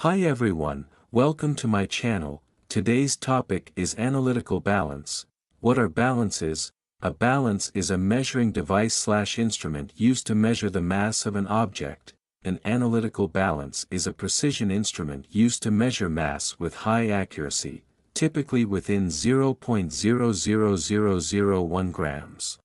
Hi everyone, welcome to my channel. Today's topic is analytical balance. What are balances? A balance is a measuring device/instrument used to measure the mass of an object. An analytical balance is a precision instrument used to measure mass with high accuracy, typically within 0.00001 grams.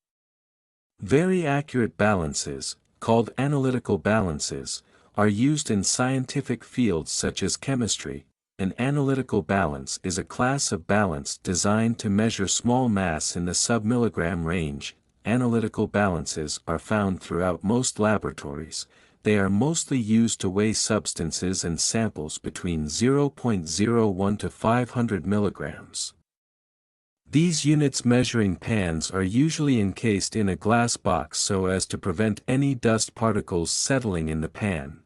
Very accurate balances, called analytical balances, are used in scientific fields such as chemistry. An analytical balance is a class of balance designed to measure small mass in the submilligram range. Analytical balances are found throughout most laboratories. They are mostly used to weigh substances and samples between 0.01 to 500 milligrams. These units measuring pans are usually encased in a glass box so as to prevent any dust particles settling in the pan.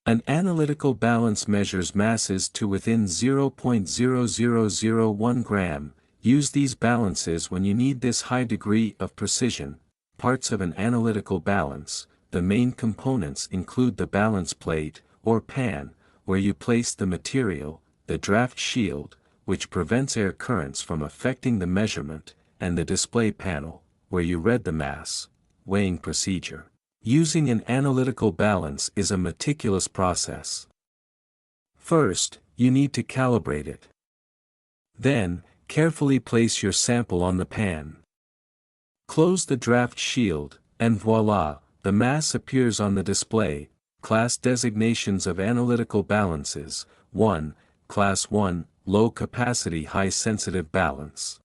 An analytical balance measures masses to within 0.0001 gram. Use these balances when you need this high degree of precision. Parts of an analytical balance. The main components include the balance plate, or pan, where you place the material, the draft shield, which prevents air currents from affecting the measurement, and the display panel, where you read the mass. Weighing procedure. Using an analytical balance is a meticulous process. First, you need to calibrate it. Then, carefully place your sample on the pan. Close the draft shield, and voila, the mass appears on the display. Class designations of analytical balances. 1. Class 1, Low Capacity High Sensitive Balance.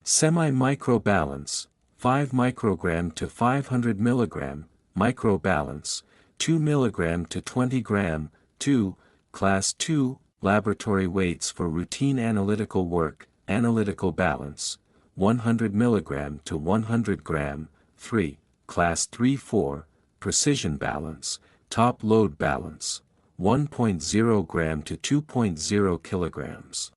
Semi-micro balance. 5 microgram to 500 milligram, micro balance, 2 milligram to 20 gram. 2. Class 2, laboratory weights for routine analytical work, analytical balance, 100 milligram to 100 gram. 3. Class 3-4, precision balance, top load balance, 1.0 gram to 2.0 kilograms.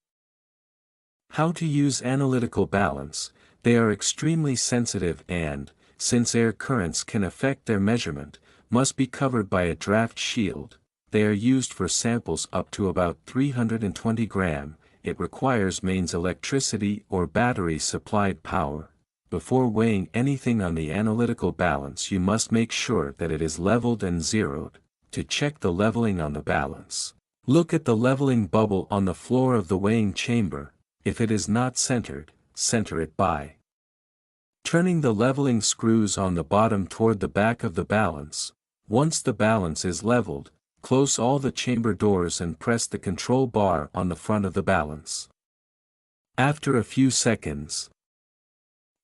How to use analytical balance. They are extremely sensitive and, since air currents can affect their measurement, must be covered by a draft shield. They are used for samples up to about 320 gram. It requires mains electricity or battery supplied power. Before weighing anything on the analytical balance, you must make sure that it is leveled and zeroed. To check the leveling on the balance, look at the leveling bubble on the floor of the weighing chamber. If it is not centered, center it by turning the leveling screws on the bottom toward the back of the balance. Once the balance is leveled, close all the chamber doors and press the control bar on the front of the balance. After a few seconds,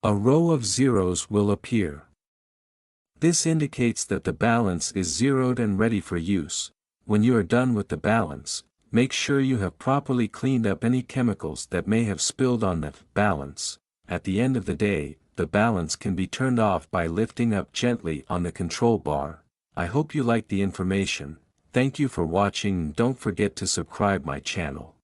a row of zeros will appear. This indicates that the balance is zeroed and ready for use. When you are done with the balance, make sure you have properly cleaned up any chemicals that may have spilled on the balance. At the end of the day, the balance can be turned off by lifting up gently on the control bar. I hope you liked the information. Thank you for watching and don't forget to subscribe my channel.